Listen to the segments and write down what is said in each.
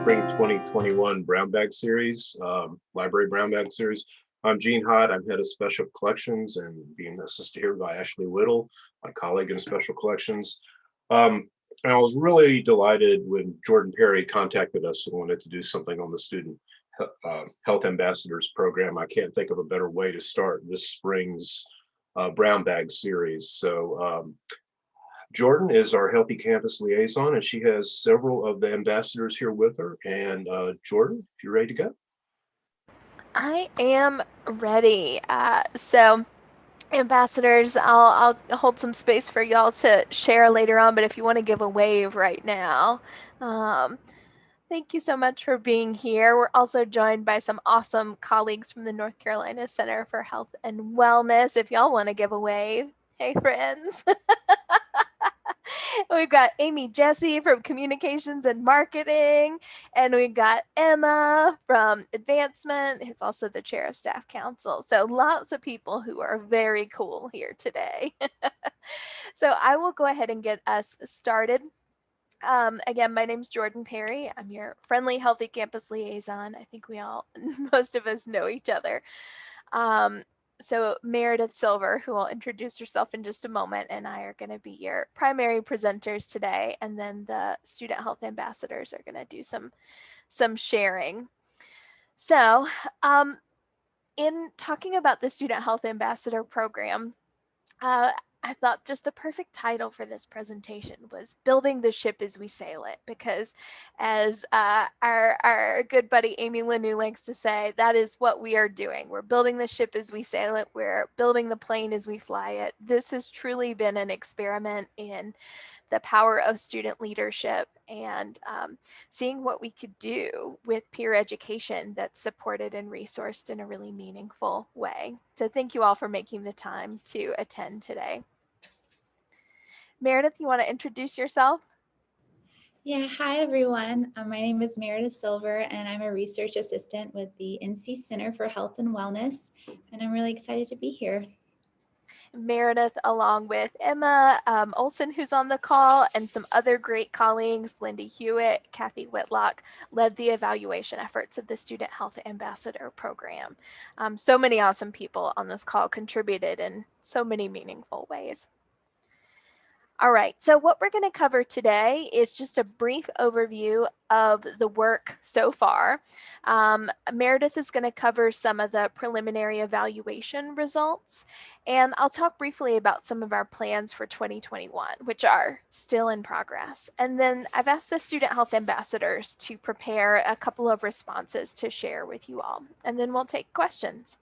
Spring 2021 Brown Bag Series, Library Brown Bag Series. I'm Gene Hott. I'm head of Special Collections and being assisted here by Ashley Whittle, my colleague in Special Collections. And I was really delighted when Jordan Perry contacted us and wanted to do something on the Student Health Ambassadors Program. I can't think of a better way to start this spring's Brown Bag Series. So Jordan is our Healthy Campus liaison, and she has several of the ambassadors here with her. And Jordan, if you're ready to go. I am ready. Ambassadors, I'll hold some space for y'all to share later on, but if you want to give a wave right now, um, thank you so much for being here. We're also joined by some awesome colleagues from the North Carolina Center for Health and Wellness. If y'all want to give a wave, hey friends. We've got Amy Jesse from Communications and Marketing, and we've got Emma from Advancement, who's also the chair of Staff Council. So lots of people who are very cool here today. So I will go ahead and get us started. Again, my name's Jordan Perry. I'm your friendly, healthy campus liaison. I think most of us know each other. So Meredith Silver, who will introduce herself in just a moment, and I are going to be your primary presenters today, and then the student health ambassadors are going to do some sharing. So, in talking about the student health ambassador program, I thought just the perfect title for this presentation was Building the Ship as We Sail It, because as our good buddy Amy Lanu likes to say, that is what we are doing. We're building the ship as we sail it. We're building the plane as we fly it. This has truly been an experiment in the power of student leadership and seeing what we could do with peer education that's supported and resourced in a really meaningful way. So thank you all for making the time to attend today. Meredith, you want to introduce yourself? Yeah, hi everyone. My name is Meredith Silver, and I'm a research assistant with the NC Center for Health and Wellness, and I'm really excited to be here. Meredith, along with Emma Olson, who's on the call, and some other great colleagues, Lindy Hewitt, Kathy Whitlock, led the evaluation efforts of the Student Health Ambassador Program. So many awesome people on this call contributed in so many meaningful ways. All right, so what we're going to cover today is just a brief overview of the work so far. Meredith is going to cover some of the preliminary evaluation results, and I'll talk briefly about some of our plans for 2021, which are still in progress. And then I've asked the student health ambassadors to prepare a couple of responses to share with you all, and then we'll take questions.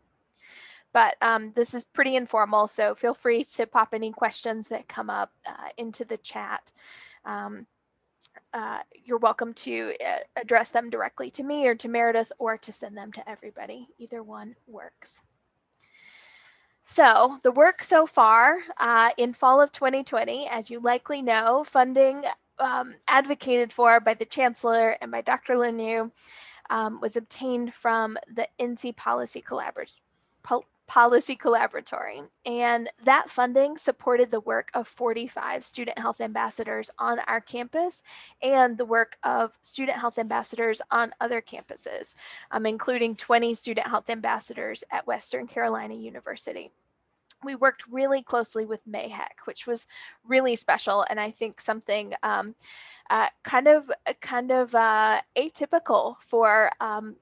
But this is pretty informal, so feel free to pop any questions that come up into the chat. You're welcome to address them directly to me or to Meredith, or to send them to everybody. Either one works. So the work so far in fall of 2020, as you likely know, funding advocated for by the Chancellor and by Dr. Lanu was obtained from the NC Policy Collaboratory, and that funding supported the work of 45 student health ambassadors on our campus and the work of student health ambassadors on other campuses, including 20 student health ambassadors at Western Carolina University. We worked really closely with MAHEC, which was really special, and I think something kind of atypical for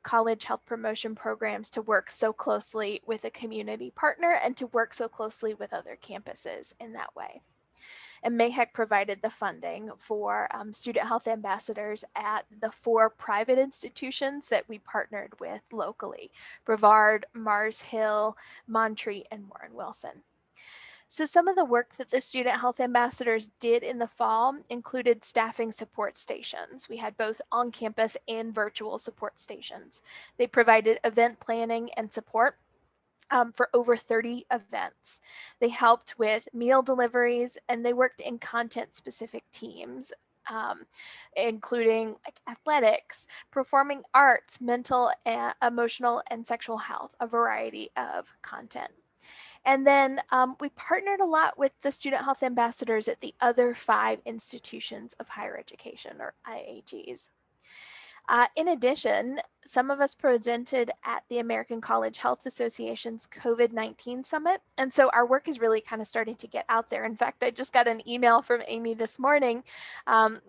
college health promotion programs to work so closely with a community partner and to work so closely with other campuses in that way. And MAHEC provided the funding for student health ambassadors at the 4 private institutions that we partnered with locally: Brevard, Mars Hill, Montreat, and Warren Wilson. So some of the work that the student health ambassadors did in the fall included staffing support stations. We had both on-campus and virtual support stations. They provided event planning and support for over 30 events. They helped with meal deliveries, and they worked in content-specific teams, including like athletics, performing arts, mental, emotional, and sexual health, a variety of content. And then we partnered a lot with the student health ambassadors at the other 5 institutions of higher education, or IAGs. In addition, some of us presented at the American College Health Association's COVID-19 Summit. And so our work is really kind of starting to get out there. In fact, I just got an email from Amy this morning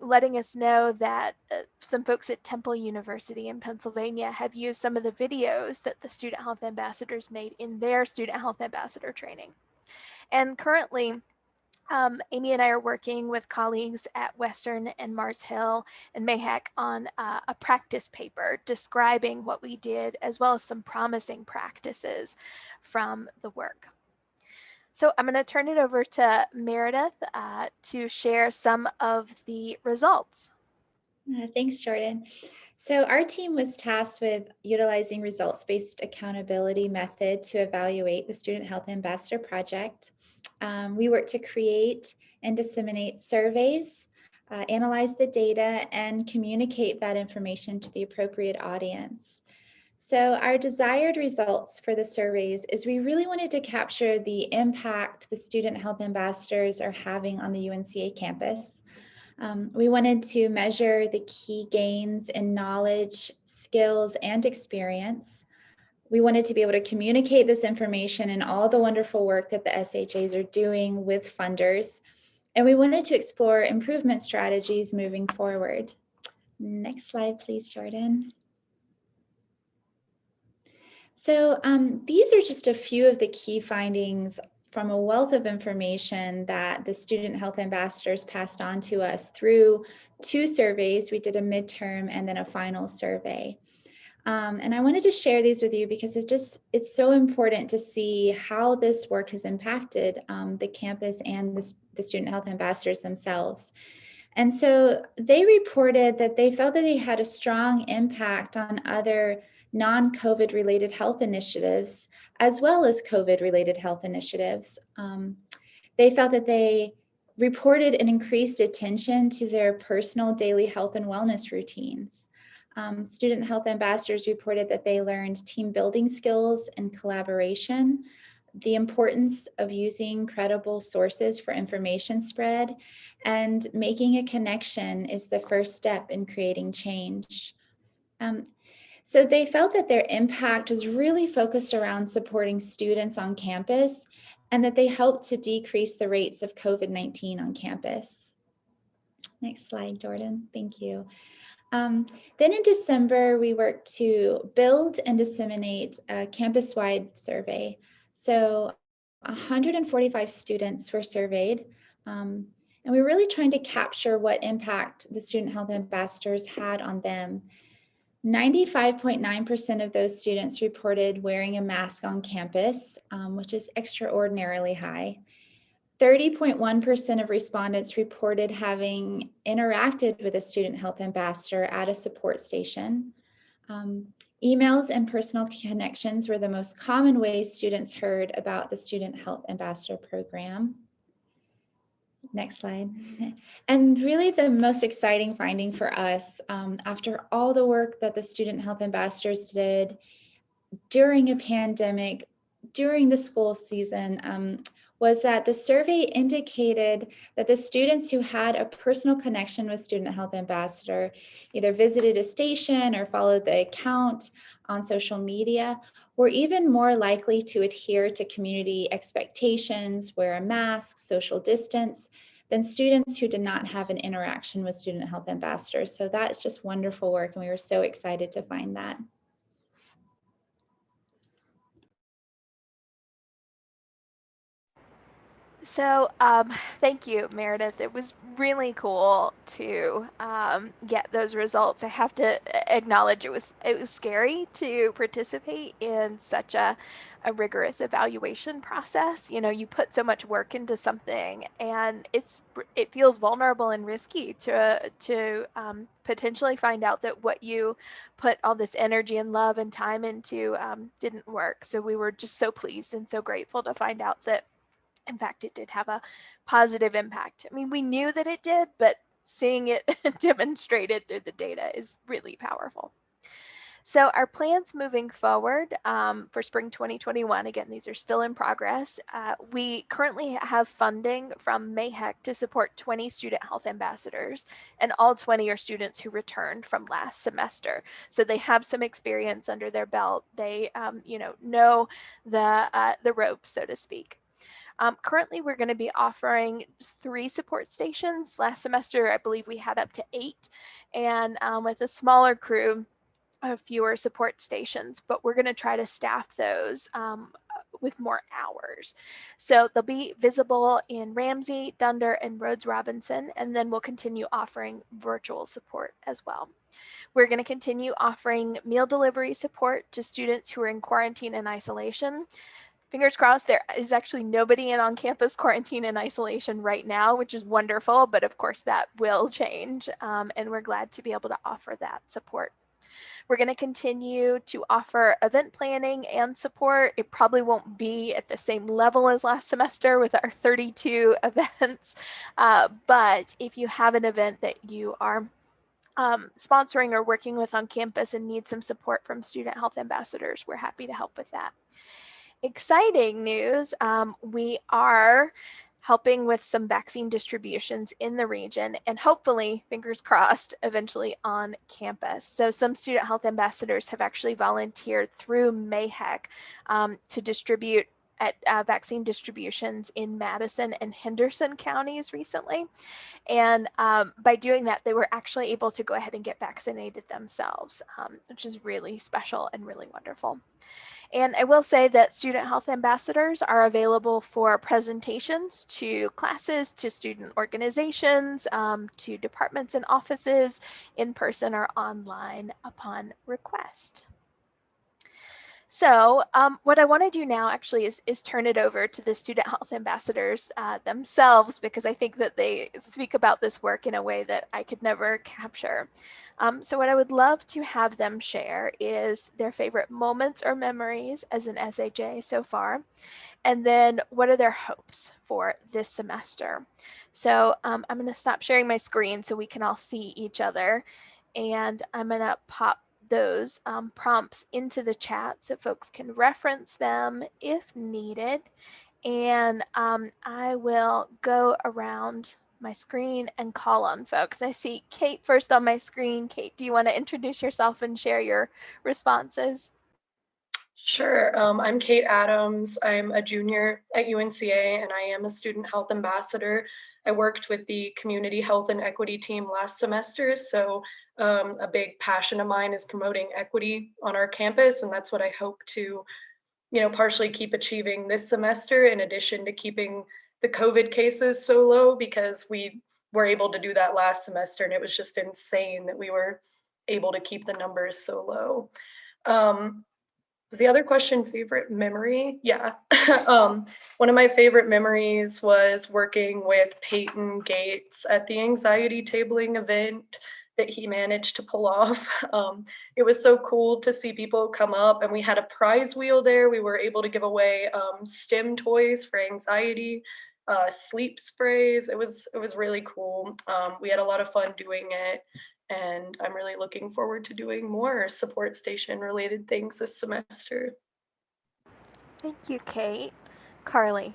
letting us know that some folks at Temple University in Pennsylvania have used some of the videos that the student health ambassadors made in their student health ambassador training. And currently, Amy and I are working with colleagues at Western and Mars Hill and Mayhec on a practice paper describing what we did, as well as some promising practices from the work. So I'm going to turn it over to Meredith to share some of the results. Thanks, Jordan. So our team was tasked with utilizing results-based accountability method to evaluate the Student Health Ambassador Project. We worked to create and disseminate surveys, analyze the data, and communicate that information to the appropriate audience. So our desired results for the surveys is we really wanted to capture the impact the student health ambassadors are having on the UNCA campus. We wanted to measure the key gains in knowledge, skills, and experience. We wanted to be able to communicate this information and all the wonderful work that the SHAs are doing with funders. And we wanted to explore improvement strategies moving forward. Next slide, please, Jordan. So these are just a few of the key findings from a wealth of information that the student health ambassadors passed on to us through 2 surveys. We did a midterm and then a final survey. And I wanted to share these with you because it's so important to see how this work has impacted the campus and the student health ambassadors themselves. And so they reported that they felt that they had a strong impact on other non-COVID related health initiatives, as well as COVID related health initiatives. They felt that they reported an increased attention to their personal daily health and wellness routines. Student health ambassadors reported that they learned team building skills and collaboration, the importance of using credible sources for information spread, and making a connection is the first step in creating change. So they felt that their impact was really focused around supporting students on campus and that they helped to decrease the rates of COVID-19 on campus. Next slide, Jordan. Thank you. Then in December, we worked to build and disseminate a campus-wide survey. So 145 students were surveyed, and we were really trying to capture what impact the student health ambassadors had on them. 95.9% of those students reported wearing a mask on campus, which is extraordinarily high. 30.1% of respondents reported having interacted with a student health ambassador at a support station. Emails and personal connections were the most common ways students heard about the Student Health Ambassador Program. Next slide. And really the most exciting finding for us, after all the work that the student health ambassadors did during a pandemic, during the school season, was that the survey indicated that the students who had a personal connection with Student Health Ambassador, either visited a station or followed the account on social media, were even more likely to adhere to community expectations, wear a mask, social distance, than students who did not have an interaction with Student Health Ambassadors. So that's just wonderful work, and we were so excited to find that. So thank you, Meredith. It was really cool to get those results. I have to acknowledge it was scary to participate in such a rigorous evaluation process. You know, you put so much work into something, and it feels vulnerable and risky to potentially find out that what you put all this energy and love and time into didn't work. So we were just so pleased and so grateful to find out that in fact, it did have a positive impact. I mean, we knew that it did, but seeing it demonstrated through the data is really powerful. So our plans moving forward for spring 2021, again, these are still in progress. We currently have funding from MAHEC to support 20 student health ambassadors, and all 20 are students who returned from last semester. So they have some experience under their belt. They, know the ropes, so to speak. Currently, we're going to be offering 3 support stations. Last semester, I believe we had up to 8, and with a smaller crew, fewer support stations, but we're going to try to staff those with more hours. So they'll be visible in Ramsey, Dunder, and Rhodes Robinson, and then we'll continue offering virtual support as well. We're going to continue offering meal delivery support to students who are in quarantine and isolation. Fingers crossed, there is actually nobody in on-campus quarantine and isolation right now, which is wonderful, but of course that will change, and we're glad to be able to offer that support. We're going to continue to offer event planning and support. It probably won't be at the same level as last semester with our 32 events, but if you have an event that you are sponsoring or working with on campus and need some support from student health ambassadors, we're happy to help with that. Exciting news, we are helping with some vaccine distributions in the region and hopefully, fingers crossed, eventually on campus. So some student health ambassadors have actually volunteered through MAHEC to distribute at vaccine distributions in Madison and Henderson counties recently. And by doing that, they were actually able to go ahead and get vaccinated themselves, which is really special and really wonderful. And I will say that student health ambassadors are available for presentations to classes, to student organizations, to departments and offices, in person or online upon request. So what I want to do now actually is turn it over to the student health ambassadors themselves, because I think that they speak about this work in a way that I could never capture. So what I would love to have them share is their favorite moments or memories as an SHA so far, and then what are their hopes for this semester. So I'm going to stop sharing my screen so we can all see each other, and I'm going to pop those prompts into the chat so folks can reference them if needed. And I will go around my screen and call on folks. I see Kate first on my screen. Kate, do you want to introduce yourself and share your responses? Sure. I'm Kate Adams. I'm a junior at UNCA and I am a student health ambassador. I worked with the community health and equity team last semester, so a big passion of mine is promoting equity on our campus, and that's what I hope to, partially keep achieving this semester, in addition to keeping the COVID cases so low, because we were able to do that last semester, and it was just insane that we were able to keep the numbers so low. Was the other question favorite memory? Yeah. One of my favorite memories was working with Peyton Gates at the anxiety tabling event that he managed to pull off. It was so cool to see people come up, and we had a prize wheel there. We were able to give away STEM toys for anxiety, sleep sprays. It was really cool. We had a lot of fun doing it. And I'm really looking forward to doing more support station related things this semester. Thank you, Kate. Carly.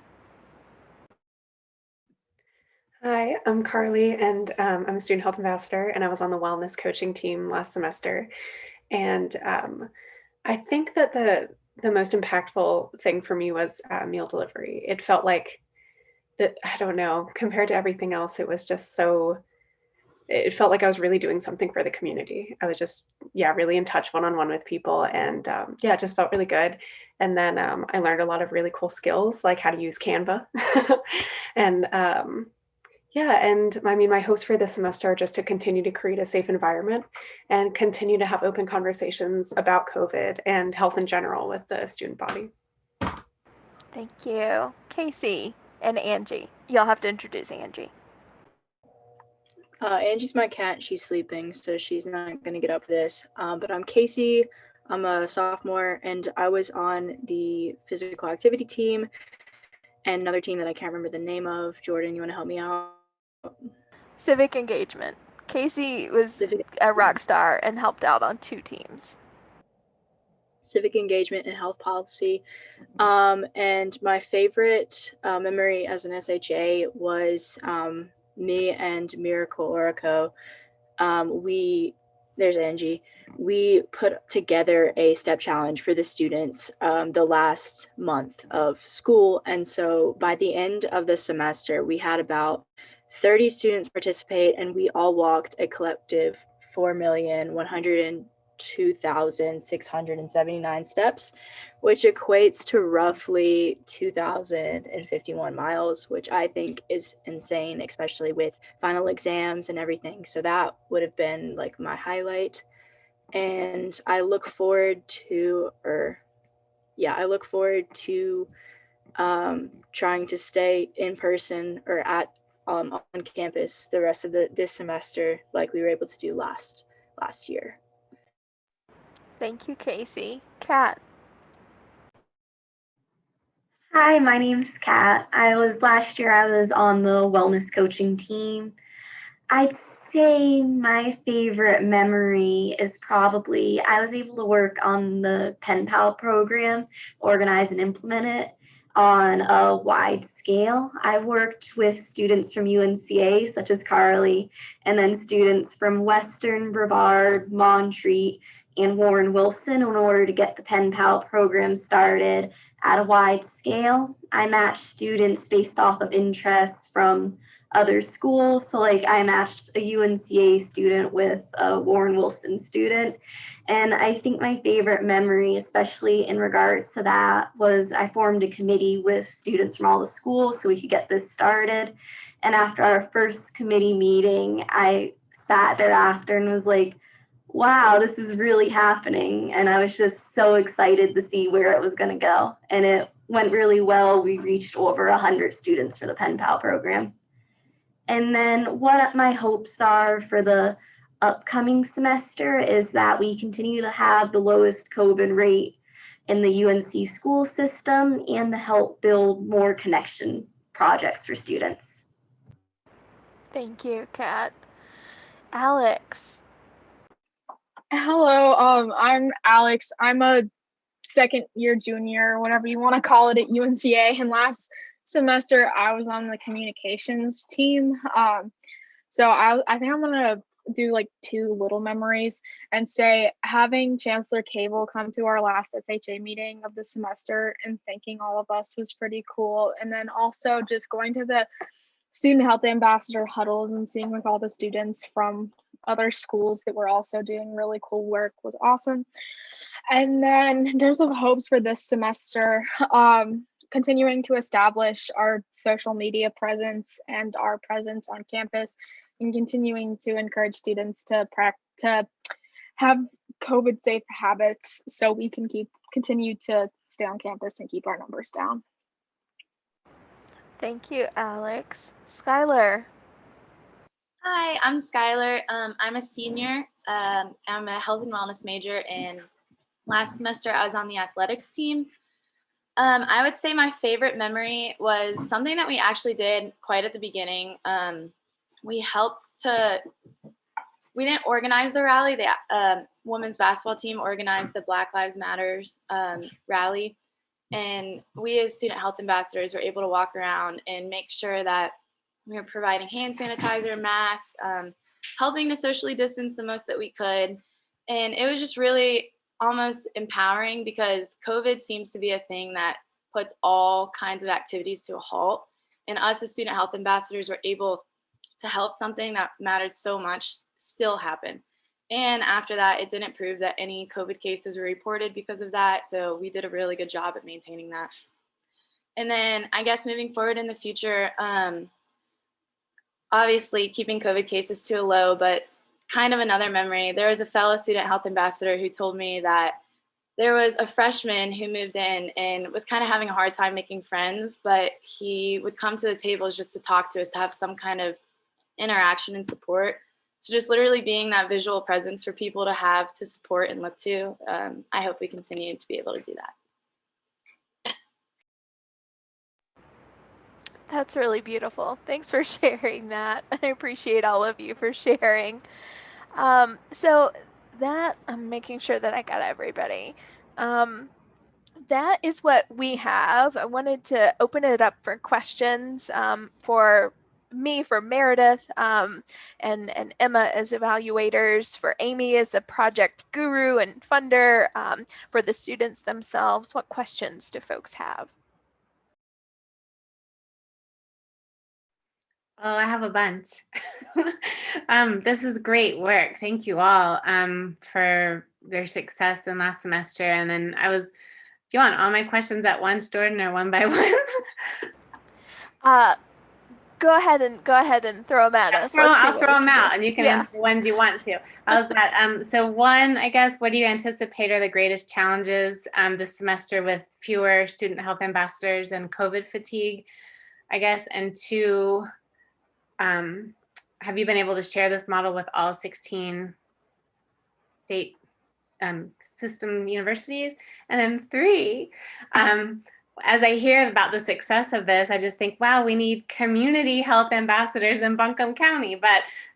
Hi, I'm Carly, and I'm a student health ambassador, and I was on the wellness coaching team last semester. And I think that the most impactful thing for me was meal delivery. It felt like that, I don't know, compared to everything else, it was just so, it felt like I was really doing something for the community. I was just, really in touch one-on-one with people, and it just felt really good. And then I learned a lot of really cool skills, like how to use Canva. And and I mean, my hopes for this semester are just to continue to create a safe environment and continue to have open conversations about COVID and health in general with the student body. Thank you. Casey and Angie. You'll have to introduce Angie. Angie's my cat. She's sleeping, so she's not going to get up for this. But I'm Casey. I'm a sophomore, and I was on the physical activity team and another team that I can't remember the name of. Jordan, you want to help me out? Civic engagement. Casey was a rock star and helped out on 2 teams. civic engagement, and health policy. And my favorite memory as an SHA was me and Miracle Oraco. There's Angie. We put together a step challenge for the students the last month of school. And so by the end of the semester, we had about 30 students participate, and we all walked a collective 4,102,679 steps, which equates to roughly 2,051 miles, which I think is insane, especially with final exams and everything. So that would have been like my highlight. And I look forward to, trying to stay in person or on campus the rest of this semester, like we were able to do last year. Thank you, Casey. Kat. Hi, my name's Kat. Last year I was on the wellness coaching team. I'd say my favorite memory is probably I was able to work on the Pen Pal program, organize and implement it on a wide scale. I worked with students from UNCA, such as Carly, and then students from Western, Brevard, Montreat, and Warren Wilson in order to get the Pen Pal program started at a wide scale. I matched students based off of interests from other schools. So like I matched a UNCA student with a Warren Wilson student. And I think my favorite memory, especially in regards to that, was I formed a committee with students from all the schools so we could get this started. And after our first committee meeting, I sat thereafter and was like, wow, this is really happening. And I was just so excited to see where it was going to go. And it went really well. We reached over 100 students for the Pen Pal program. And then what my hopes are for the upcoming semester is that we continue to have the lowest COVID rate in the UNC school system and to help build more connection projects for students. Thank you, Kat. Alex. Hello, I'm Alex. I'm a second year junior, whatever you want to call it, at UNCA. And last semester, I was on the communications team. So I think I'm gonna do like two little memories and say having Chancellor Cable come to our last SHA meeting of the semester and thanking all of us was pretty cool. And then also just going to the student health ambassador huddles and seeing like all the students from other schools that were also doing really cool work was awesome. And then in terms of hopes for this semester, continuing to establish our social media presence and our presence on campus, and continuing to encourage students to have COVID safe habits so we can continue to stay on campus and keep our numbers down. Thank you, Alex. Skylar. Hi, I'm Skylar. I'm a senior. I'm a health and wellness major, and last semester I was on the athletics team. I would say my favorite memory was something that we actually did quite at the beginning. We didn't organize the rally. The women's basketball team organized the Black Lives Matters rally. And we as student health ambassadors were able to walk around and make sure that we were providing hand sanitizer, masks, helping to socially distance the most that we could. And it was just really almost empowering because COVID seems to be a thing that puts all kinds of activities to a halt. And us as student health ambassadors were able to help something that mattered so much still happen. And after that, it didn't prove that any COVID cases were reported because of that. So we did a really good job at maintaining that. And then I guess moving forward in the future, obviously keeping COVID cases to a low, but kind of another memory. There was a fellow student health ambassador who told me that there was a freshman who moved in and was kind of having a hard time making friends, but he would come to the tables just to talk to us, to have some kind of interaction and support. So just literally being that visual presence for people to have to support and look to. I hope we continue to be able to do that. That's really beautiful. Thanks for sharing that. I appreciate all of you for sharing. So that I'm making sure that I got everybody. That is what we have. I wanted to open it up for questions for me, for Meredith, and Emma as evaluators, for Amy as the project guru and funder, for the students themselves. What questions do folks have? Oh, I have a bunch. This is great work. Thank you all for your success in last semester. And then do you want all my questions at once, Jordan, or one by one? Go ahead and throw them at us. I'll throw them out and you can Yeah. answer the ones you want to. How's that? So one, I guess, what do you anticipate are the greatest challenges this semester with fewer student health ambassadors and COVID fatigue, I guess? And two, have you been able to share this model with all 16 state system universities? And then three, as I hear about the success of this, I just think, wow, we need community health ambassadors in Buncombe County,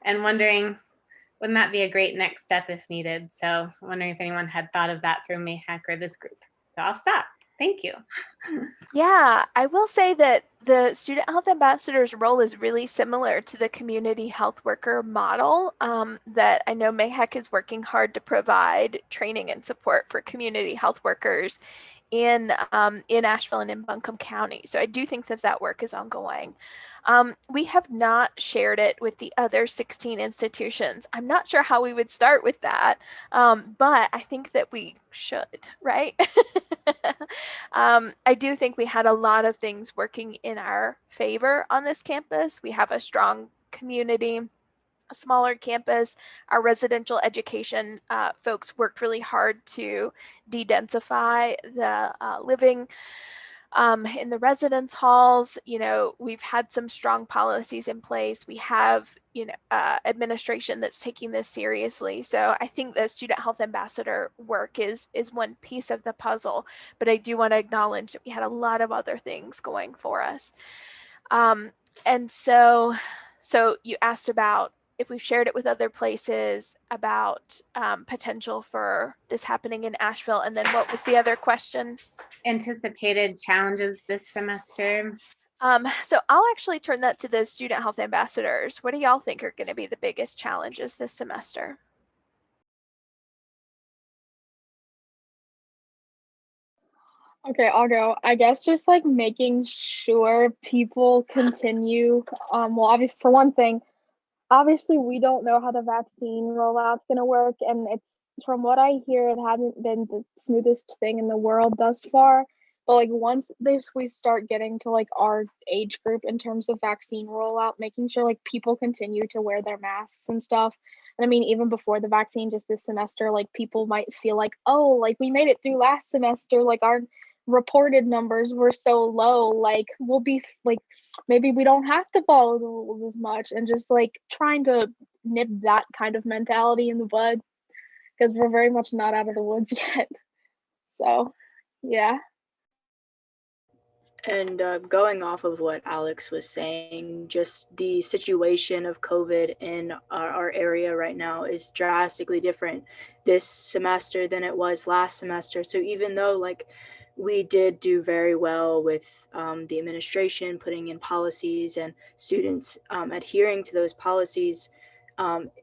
and wondering, wouldn't that be a great next step if needed? So I'm wondering if anyone had thought of that through MAHEC or this group. So I'll stop. Thank you. Yeah, I will say that the student health ambassador's role is really similar to the community health worker model that I know MAHEC is working hard to provide training and support for community health workers in Asheville and in Buncombe County. So I do think that work is ongoing. We have not shared it with the other 16 institutions. I'm not sure how we would start with that, but I think that we should, right? I do think we had a lot of things working in our favor on this campus. We have a strong community, a smaller campus. Our residential education folks worked really hard to de-densify the living in the residence halls. You know, we've had some strong policies in place. We have, administration that's taking this seriously. So I think the student health ambassador work is one piece of the puzzle, but I do want to acknowledge that we had a lot of other things going for us. And so you asked about if we've shared it with other places, about potential for this happening in Asheville. And then what was the other question? Anticipated challenges this semester. So I'll actually turn that to the student health ambassadors. What do y'all think are going to be the biggest challenges this semester? Okay, I'll go. I guess just like making sure people continue. Well, obviously, for one thing, obviously we don't know how the vaccine rollout's going to work, and it's, from what I hear, it hasn't been the smoothest thing in the world thus far. But like once we start getting to like our age group in terms of vaccine rollout, making sure like people continue to wear their masks and stuff. And I mean, even before the vaccine, just this semester, like people might feel like, oh, like we made it through last semester, like our reported numbers were so low, like we'll be like, maybe we don't have to follow the rules as much, and just like trying to nip that kind of mentality in the bud, because we're very much not out of the woods yet. So yeah. And going off of what Alex was saying, just the situation of COVID in our area right now is drastically different this semester than it was last semester. So even though like we did do very well with the administration putting in policies and students adhering to those policies,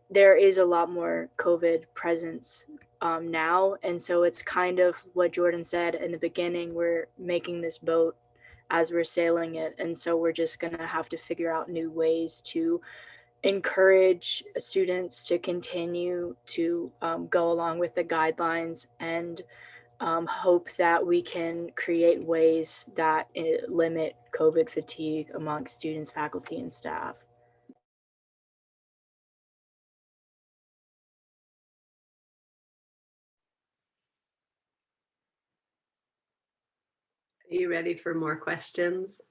there is a lot more COVID presence now. And so it's kind of what Jordan said in the beginning, we're making this boat as we're sailing it. And so we're just going to have to figure out new ways to encourage students to continue to go along with the guidelines, and hope that we can create ways that limit COVID fatigue amongst students, faculty, and staff. Are you ready for more questions?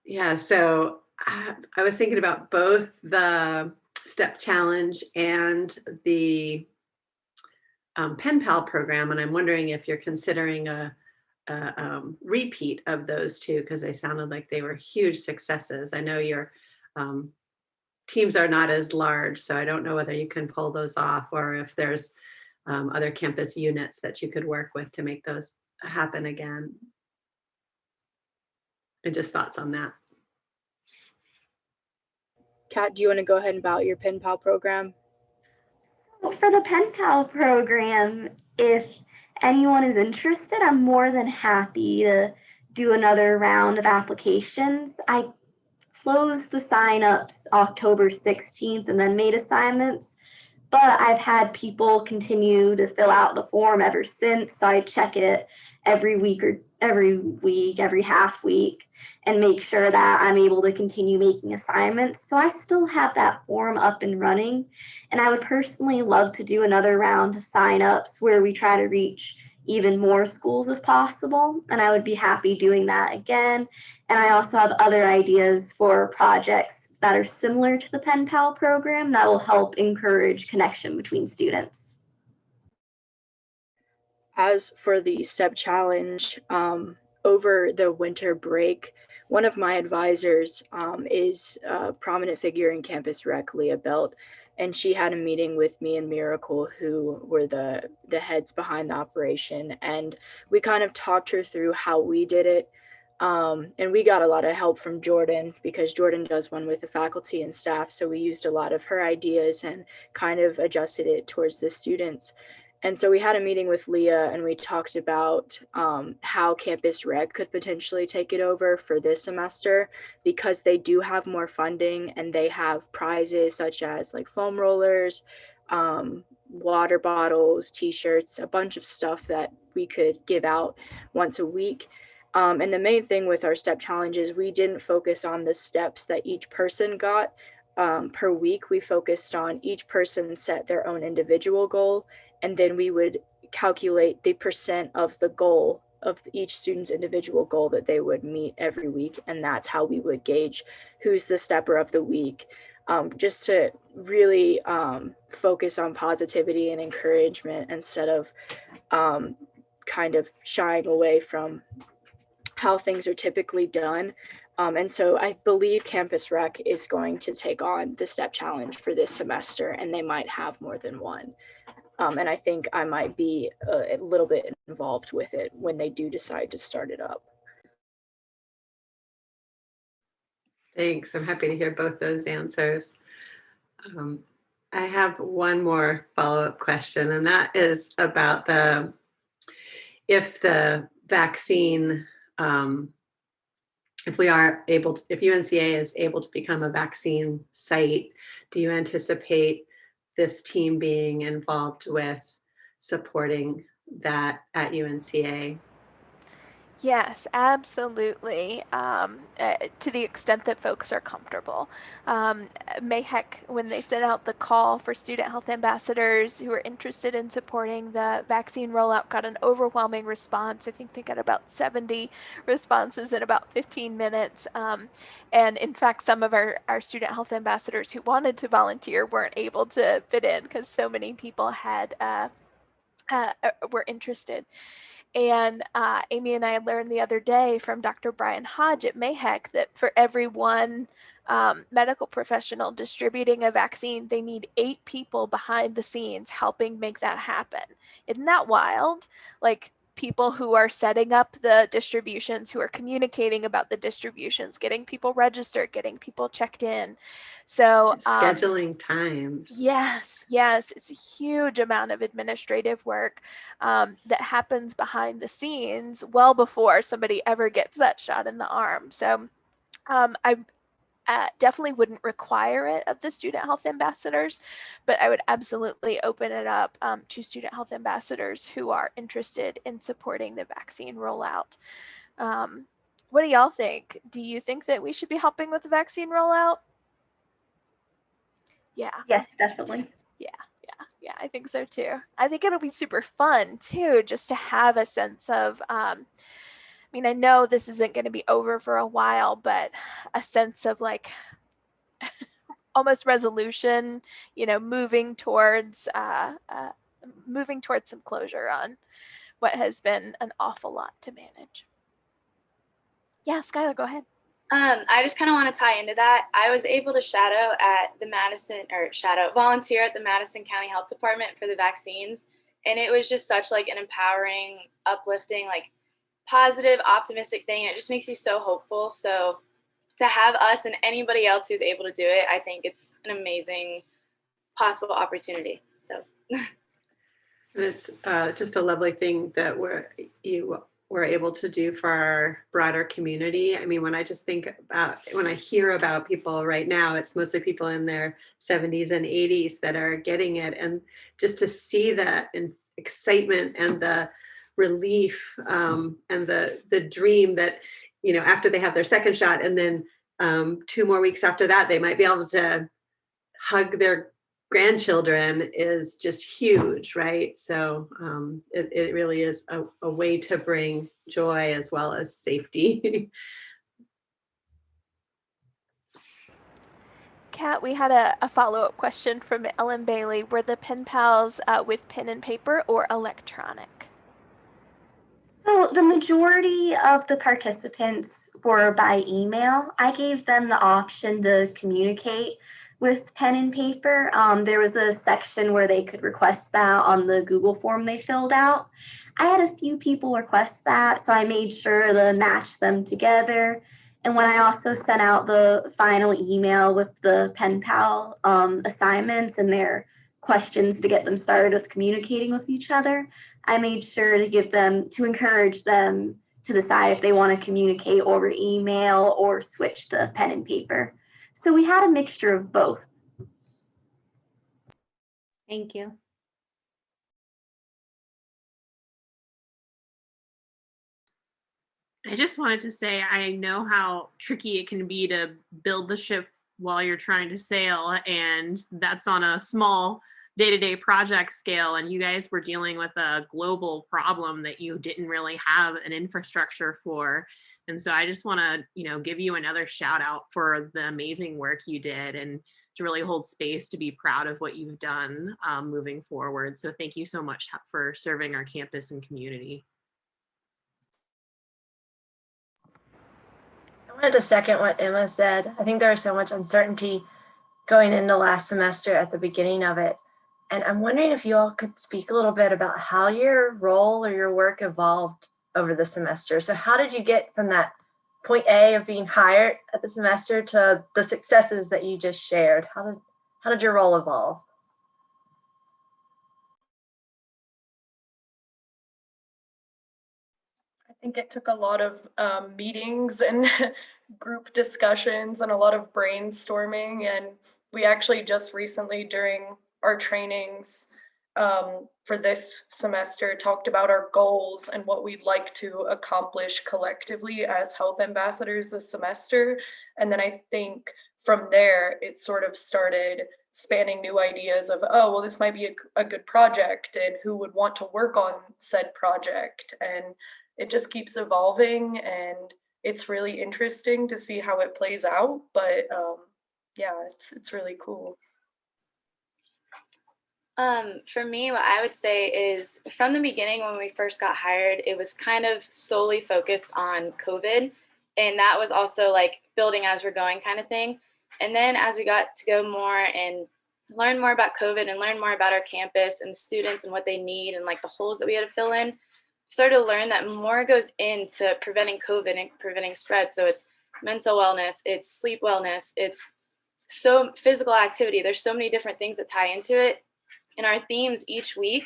Yeah, so I was thinking about both the STEP Challenge and the Pen Pal program, and I'm wondering if you're considering a repeat of those two, because they sounded like they were huge successes. I know your teams are not as large, so I don't know whether you can pull those off or if there's other campus units that you could work with to make those happen again. And just thoughts on that. Kat, do you want to go ahead about your Pen Pal program? Well, for the Pen Pal program, if anyone is interested, I'm more than happy to do another round of applications. I closed the signups October 16th and then made assignments, but I've had people continue to fill out the form ever since. So I check it every week, every half week, and make sure that I'm able to continue making assignments. So I still have that form up and running. And I would personally love to do another round of signups where we try to reach even more schools if possible. And I would be happy doing that again. And I also have other ideas for projects that are similar to the Pen Pal program that will help encourage connection between students. As for the STEP challenge, over the winter break, one of my advisors is a prominent figure in campus rec, Leah Belt, and she had a meeting with me and Miracle, who were the heads behind the operation, and we kind of talked her through how we did it. And we got a lot of help from Jordan because Jordan does one with the faculty and staff. So we used a lot of her ideas and kind of adjusted it towards the students. And so we had a meeting with Leah and we talked about how Campus Rec could potentially take it over for this semester because they do have more funding and they have prizes such as like foam rollers, water bottles, t-shirts, a bunch of stuff that we could give out once a week. And the main thing with our STEP challenges, we didn't focus on the steps that each person got per week. We focused on each person set their own individual goal, and then we would calculate the percent of the goal of each student's individual goal that they would meet every week. And that's how we would gauge who's the stepper of the week, just to really focus on positivity and encouragement instead of kind of shying away from how things are typically done. And so I believe Campus Rec is going to take on the STEP challenge for this semester, and they might have more than one. And I think I might be a little bit involved with it when they do decide to start it up. Thanks. I'm happy to hear both those answers. I have one more follow-up question, and that is about if the vaccine, if UNCA is able to become a vaccine site, do you anticipate this team being involved with supporting that at UNCA? Yes, absolutely. To the extent that folks are comfortable. MAHEC, when they sent out the call for student health ambassadors who are interested in supporting the vaccine rollout, got an overwhelming response. I think they got about 70 responses in about 15 minutes. And in fact, some of our student health ambassadors who wanted to volunteer weren't able to fit in because so many people had were interested. And Amy and I learned the other day from Dr. Brian Hodge at MAHEC that for every one medical professional distributing a vaccine, they need 8 people behind the scenes helping make that happen. Isn't that wild? Like people who are setting up the distributions, who are communicating about the distributions, getting people registered, getting people checked in. So scheduling times. Yes, it's a huge amount of administrative work that happens behind the scenes well before somebody ever gets that shot in the arm. So I definitely wouldn't require it of the student health ambassadors, but I would absolutely open it up to student health ambassadors who are interested in supporting the vaccine rollout. What do y'all think? Do you think that we should be helping with the vaccine rollout? Yeah. Yes, definitely. Yeah, I think so too. I think it'll be super fun too, just to have a sense of, I know this isn't going to be over for a while, but a sense of like almost resolution, moving towards some closure on what has been an awful lot to manage. Yeah, Skylar, go ahead. I just kind of want to tie into that. I was able to volunteer at the Madison County Health Department for the vaccines. And it was just such like an empowering, uplifting, like positive, optimistic thing. And it just makes you so hopeful. So to have us and anybody else who's able to do it, I think it's an amazing possible opportunity. So. And it's just a lovely thing that you were able to do for our broader community. I mean, when I hear about people right now, it's mostly people in their 70s and 80s that are getting it. And just to see that excitement and the relief and the dream that, you know, after they have their second shot and then 2 more weeks after that, they might be able to hug their grandchildren is just huge, right? So it really is a way to bring joy as well as safety. Kat, we had a follow-up question from Ellen Bailey. Were the pen pals with pen and paper or electronic? So the majority of the participants were by email. I gave them the option to communicate with pen and paper. There was a section where they could request that on the Google form they filled out. I had a few people request that, so I made sure to match them together. And when I also sent out the final email with the pen pal assignments and their questions to get them started with communicating with each other, I made sure to encourage them to decide if they want to communicate over email or switch to pen and paper. So we had a mixture of both. Thank you. I just wanted to say, I know how tricky it can be to build the ship while you're trying to sail, and that's on a small day-to-day project scale, and you guys were dealing with a global problem that you didn't really have an infrastructure for. And so I just want to, give you another shout out for the amazing work you did and to really hold space to be proud of what you've done moving forward. So thank you so much for serving our campus and community. I wanted to second what Emma said. I think there was so much uncertainty going into last semester at the beginning of it. And I'm wondering if you all could speak a little bit about how your role or your work evolved over the semester. So how did you get from that point A of being hired at the semester to the successes that you just shared? How did your role evolve? I think it took a lot of meetings and group discussions and a lot of brainstorming. And we actually just recently during our trainings for this semester talked about our goals and what we'd like to accomplish collectively as health ambassadors this semester. And then I think from there, it sort of started spanning new ideas of, oh, well, this might be a good project and who would want to work on said project. And it just keeps evolving and it's really interesting to see how it plays out. But yeah, it's really cool. For me, what I would say is from the beginning when we first got hired, it was kind of solely focused on COVID. And that was also like building as we're going kind of thing. And then as we got to go more and learn more about COVID and learn more about our campus and students and what they need and like the holes that we had to fill in, started to learn that more goes into preventing COVID and preventing spread. So it's mental wellness, it's sleep wellness, it's so physical activity. There's so many different things that tie into it. And our themes each week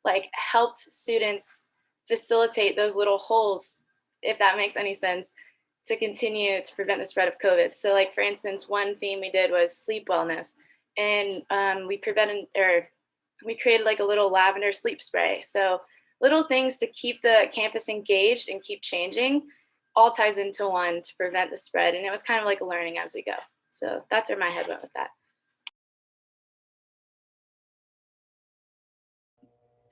like helped students facilitate those little holes, if that makes any sense, to continue to prevent the spread of COVID. So like, for instance, one theme we did was sleep wellness. And we created like a little lavender sleep spray. So little things to keep the campus engaged and keep changing all ties into one to prevent the spread. And it was kind of like learning as we go. So that's where my head went with that.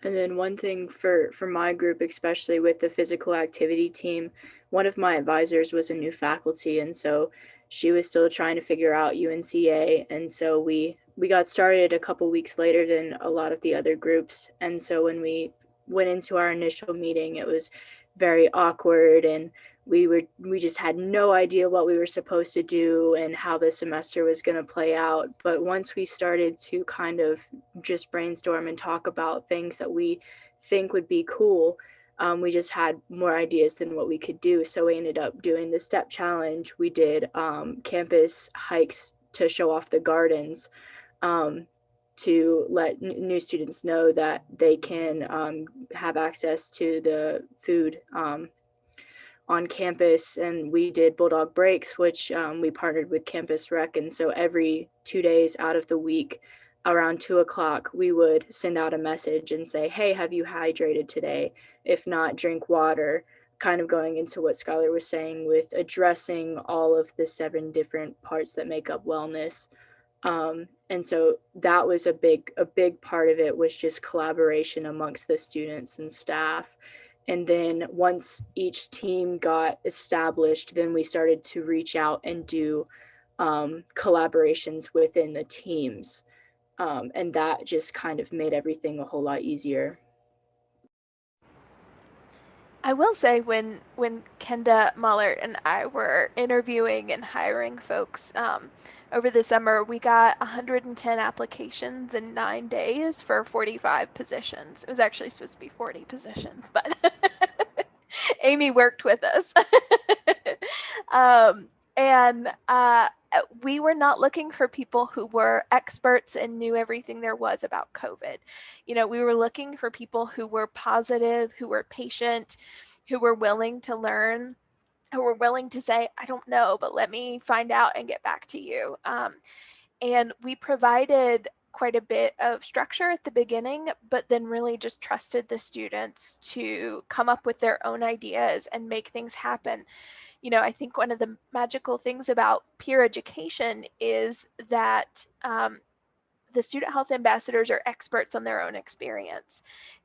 And then one thing for my group, especially with the physical activity team, one of my advisors was a new faculty. And so she was still trying to figure out UNCA. And so we got started a couple weeks later than a lot of the other groups. And so when we went into our initial meeting, it was very awkward and we just had no idea what we were supposed to do and how the semester was going to play out. But once we started to kind of just brainstorm and talk about things that we think would be cool, we just had more ideas than what we could do. So we ended up doing the STEP challenge. We did campus hikes to show off the gardens, to let new students know that they can have access to the food on campus. And we did Bulldog Breaks, which we partnered with Campus Rec. And so every 2 days out of the week, around 2 o'clock, we would send out a message and say, hey, have you hydrated today? If not, drink water. Kind of going into what Skylar was saying with addressing all of the 7 different parts that make up wellness. And so that was a big part of it, was just collaboration amongst the students and staff. And then once each team got established, then we started to reach out and do collaborations within the teams. And that just kind of made everything a whole lot easier. I will say when Kenda Muller and I were interviewing and hiring folks over the summer, we got 110 applications in 9 days for 45 positions. It was actually supposed to be 40 positions, but Amy worked with us. We were not looking for people who were experts and knew everything there was about COVID. You know, we were looking for people who were positive, who were patient, who were willing to learn, who were willing to say, I don't know, but let me find out and get back to you. And we provided quite a bit of structure at the beginning, but then really just trusted the students to come up with their own ideas and make things happen. You know, I think one of the magical things about peer education is that the student health ambassadors are experts on their own experience,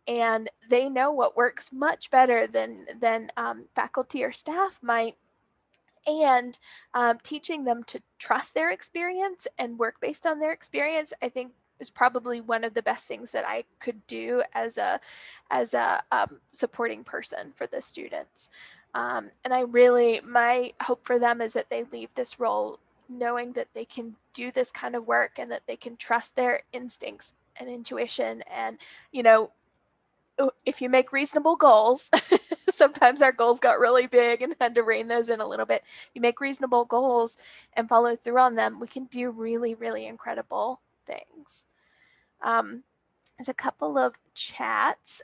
and they know what works much better than faculty or staff might. And teaching them to trust their experience and work based on their experience, I think, is probably one of the best things that I could do as a supporting person for the students. And my hope for them is that they leave this role knowing that they can do this kind of work and that they can trust their instincts and intuition. And, you know, if you make reasonable goals, sometimes our goals got really big and had to rein those in a little bit. You make reasonable goals and follow through on them, we can do really, really incredible things. There's a couple of chats.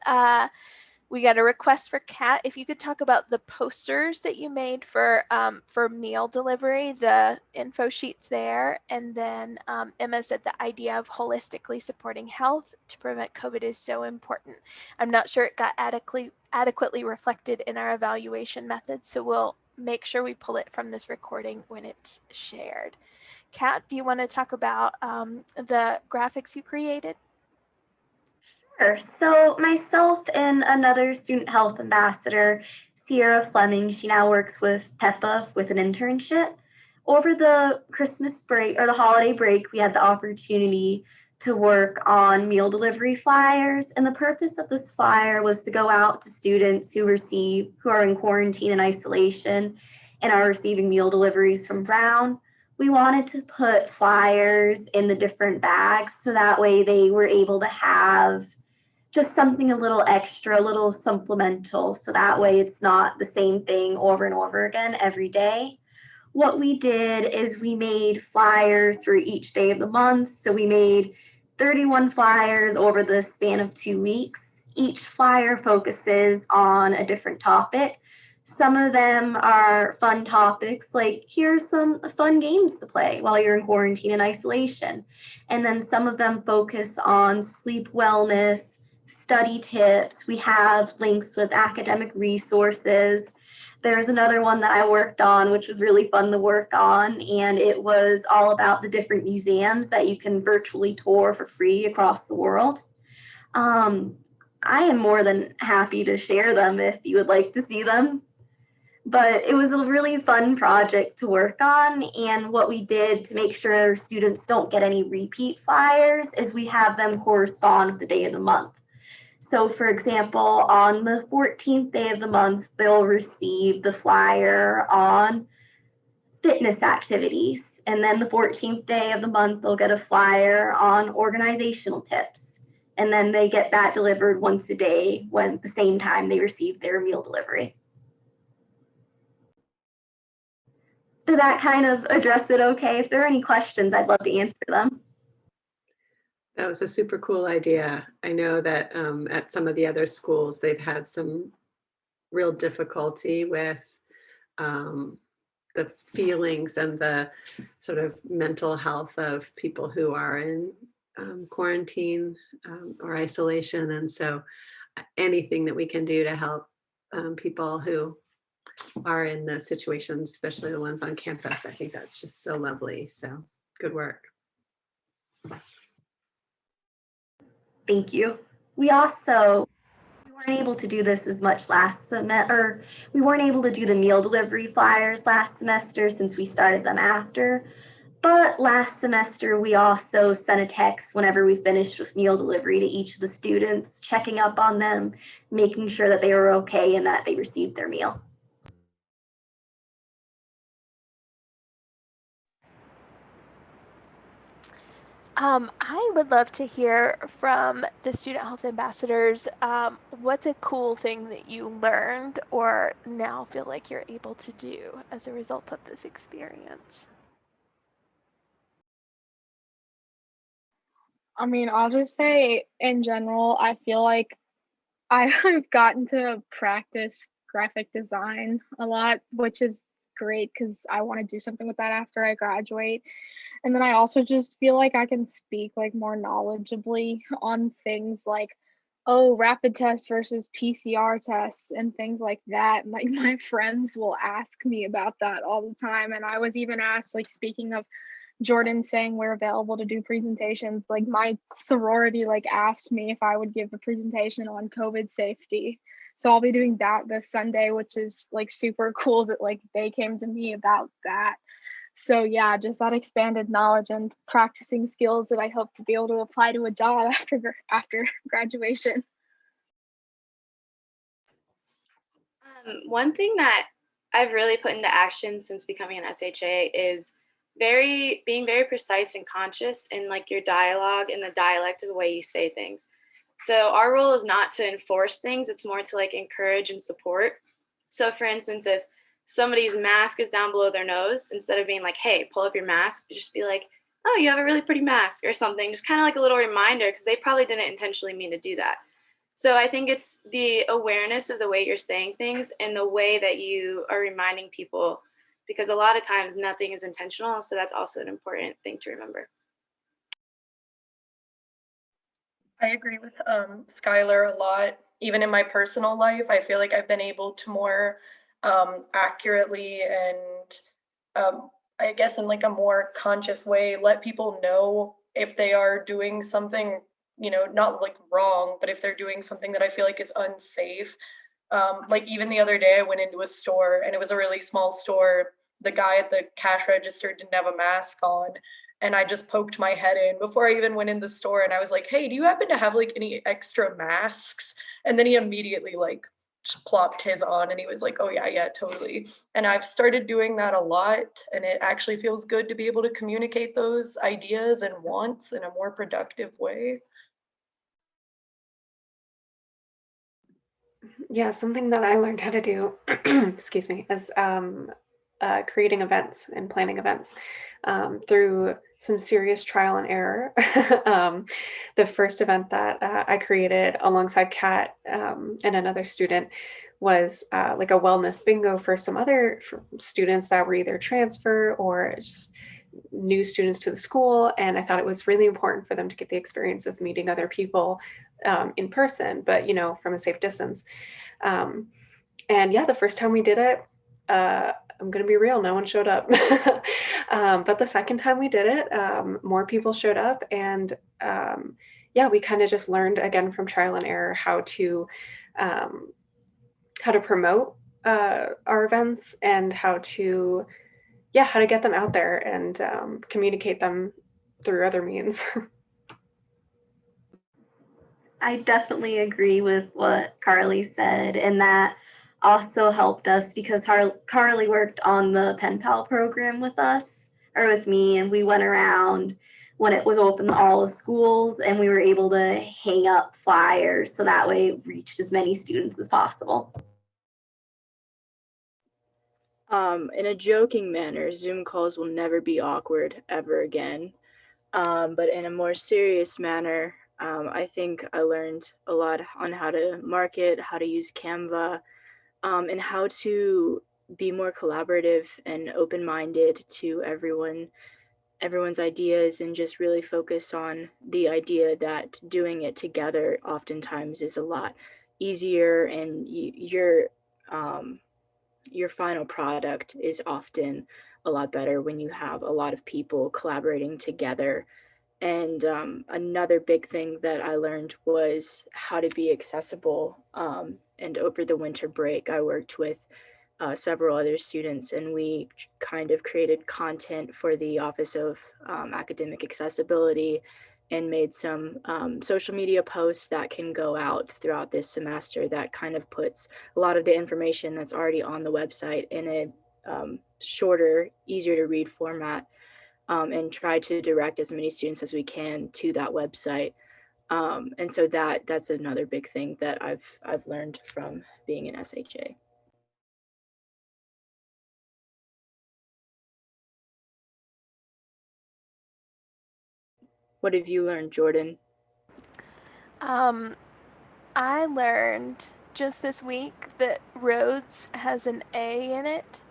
We got a request for Kat. If you could talk about the posters that you made for meal delivery, the info sheets there. And then Emma said the idea of holistically supporting health to prevent COVID is so important. I'm not sure it got adequately reflected in our evaluation methods, so we'll make sure we pull it from this recording when it's shared. Kat, do you want to talk about the graphics you created? Sure. So myself and another student health ambassador, Sierra Fleming, she now works with PEPA with an internship. Over the Christmas break or the holiday break, we had the opportunity to work on meal delivery flyers. And the purpose of this flyer was to go out to students who are in quarantine and isolation and are receiving meal deliveries from Brown. We wanted to put flyers in the different bags so that way they were able to have just something a little extra, a little supplemental, so that way it's not the same thing over and over again every day. What we did is we made flyers for each day of the month. So we made 31 flyers over the span of 2 weeks. Each flyer focuses on a different topic. Some of them are fun topics, like here's some fun games to play while you're in quarantine and isolation. And then some of them focus on sleep wellness, study tips. We have links with academic resources. There's another one that I worked on, which was really fun to work on, and it was all about the different museums that you can virtually tour for free across the world. I am more than happy to share them if you would like to see them. But it was a really fun project to work on, and what we did to make sure students don't get any repeat flyers is we have them correspond with the day of the month. So, for example, on the 14th day of the month, they'll receive the flyer on fitness activities. And then the 14th day of the month, they'll get a flyer on organizational tips. And then they get that delivered once a day when at the same time they receive their meal delivery. Did that kind of address it okay? If there are any questions, I'd love to answer them. That was a super cool idea. I know that at some of the other schools, they've had some real difficulty with the feelings and the sort of mental health of people who are in quarantine or isolation. And so anything that we can do to help people who are in those situations, especially the ones on campus, I think that's just so lovely. So good work. Thank you. We weren't able to do this as much last semester, or we weren't able to do the meal delivery flyers last semester since we started them after. But last semester, we also sent a text whenever we finished with meal delivery to each of the students, checking up on them, making sure that they were okay and that they received their meal. I would love to hear from the student health ambassadors. What's a cool thing that you learned or now feel like you're able to do as a result of this experience? I mean, I'll just say in general, I feel like I've gotten to practice graphic design a lot, which is great because I want to do something with that after I graduate. And then I also just feel like I can speak like more knowledgeably on things like, oh, rapid tests versus PCR tests and things like that. And, like my friends will ask me about that all the time. And I was even asked, like, speaking of Jordan saying we're available to do presentations, like my sorority like asked me if I would give a presentation on COVID safety. So I'll be doing that this Sunday, which is like super cool that like they came to me about that. So yeah, just that expanded knowledge and practicing skills that I hope to be able to apply to a job after graduation. One thing that I've really put into action since becoming an SHA is being very precise and conscious in like your dialogue and the dialect of the way you say things. So our role is not to enforce things, it's more to like encourage and support. So for instance, if somebody's mask is down below their nose, instead of being like, hey, pull up your mask, just be like, oh, you have a really pretty mask or something. Just kind of like a little reminder, because they probably didn't intentionally mean to do that. So I think it's the awareness of the way you're saying things and the way that you are reminding people, because a lot of times nothing is intentional. So that's also an important thing to remember. I agree with Skylar a lot. Even in my personal life, I feel like I've been able to more accurately and I guess in like a more conscious way, let people know if they are doing something, you know, not like wrong, but if they're doing something that I feel like is unsafe. Like even the other day, I went into a store and it was a really small store. The guy at the cash register didn't have a mask on. And I just poked my head in before I even went in the store. And I was like, hey, do you happen to have like any extra masks? And then he immediately like just plopped his on and he was like, oh yeah, totally. And I've started doing that a lot. And it actually feels good to be able to communicate those ideas and wants in a more productive way. Yeah, something that I learned how to do, excuse me, is creating events and planning events through some serious trial and error. The first event that I created alongside Kat and another student was like a wellness bingo for some other students that were either transfer or just new students to the school. And I thought it was really important for them to get the experience of meeting other people in person, but, you know, from a safe distance. And yeah, the first time we did it, I'm going to be real, no one showed up. But the second time we did it, more people showed up. And yeah, we kind of just learned again from trial and error how to promote our events and how to get them out there and communicate them through other means. I definitely agree with what Carly said, and that also helped us because Carly worked on the Pen Pal program with us or with me, and we went around when it was open to all the schools, and we were able to hang up flyers so that way it reached as many students as possible. In a joking manner, Zoom calls will never be awkward ever again. But in a more serious manner, I think I learned a lot on how to market, how to use Canva, and how to be more collaborative and open-minded to everyone's ideas, and just really focus on the idea that doing it together oftentimes is a lot easier, and your final product is often a lot better when you have a lot of people collaborating together. And another big thing that I learned was how to be accessible. And over the winter break, I worked with several other students, and we kind of created content for the Office of Academic Accessibility, and made some social media posts that can go out throughout this semester that kind of puts a lot of the information that's already on the website in a shorter, easier to read format, and try to direct as many students as we can to that website. And so that's another big thing that I've learned from being an SHA. What have you learned, Jordan? I learned just this week that Rhodes has an A in it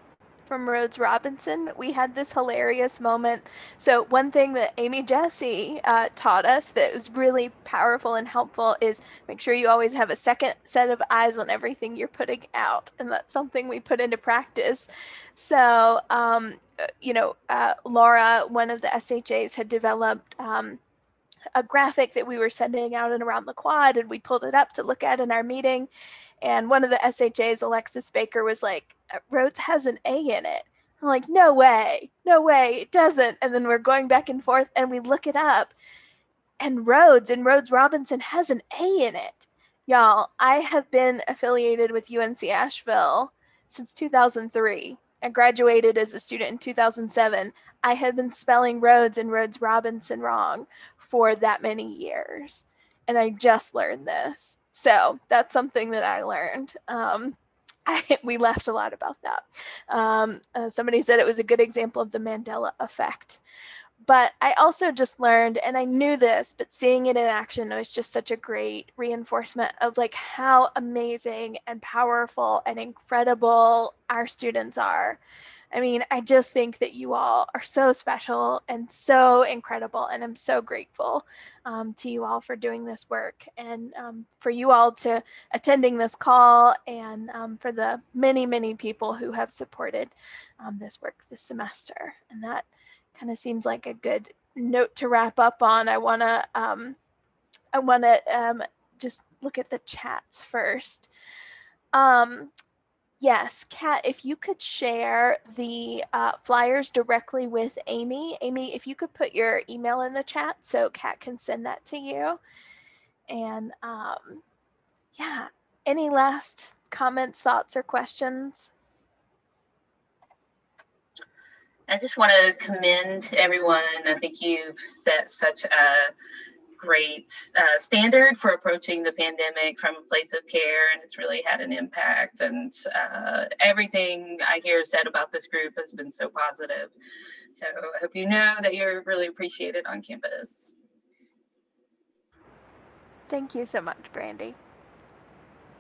from Rhodes Robinson. We had this hilarious moment. So one thing that Amy Jesse taught us that was really powerful and helpful is make sure you always have a second set of eyes on everything you're putting out. And that's something we put into practice. So, Laura, one of the SHAs, had developed a graphic that we were sending out and around the quad, and we pulled it up to look at in our meeting. And one of the SHAs, Alexis Baker, was like, Rhodes has an A in it. I'm like, no way, it doesn't. And then we're going back and forth, and we look it up, and Rhodes Robinson has an A in it. Y'all, I have been affiliated with UNC Asheville since 2003. I graduated as a student in 2007. I have been spelling Rhodes and Rhodes Robinson wrong for that many years. And I just learned this. So that's something that I learned. We laughed a lot about that. Somebody said it was a good example of the Mandela effect. But I also just learned, and I knew this, but seeing it in action was just such a great reinforcement of like how amazing and powerful and incredible our students are. I mean, I just think that you all are so special and so incredible, and I'm so grateful to you all for doing this work, and for you all to attending this call, and for the many, many people who have supported this work this semester. And that kind of seems like a good note to wrap up on. I want to just look at the chats first. Yes, Kat, if you could share the flyers directly with Amy. Amy, if you could put your email in the chat so Kat can send that to you. And yeah, any last comments, thoughts, or questions? I just want to commend everyone. I think you've set such a great standard for approaching the pandemic from a place of care, and it's really had an impact. And everything I hear said about this group has been so positive. So I hope you know that you're really appreciated on campus. Thank you so much, Brandy.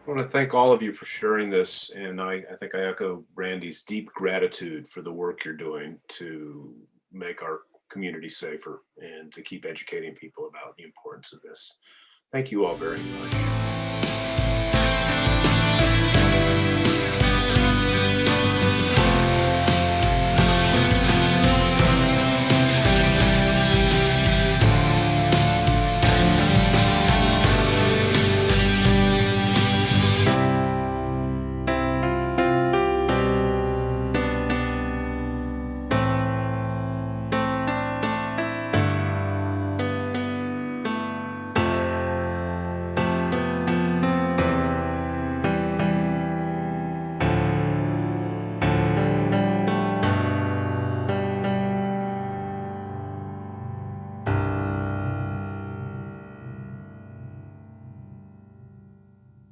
I want to thank all of you for sharing this, and I think I echo Brandy's deep gratitude for the work you're doing to make our community safer and to keep educating people about the importance of this. Thank you all very much.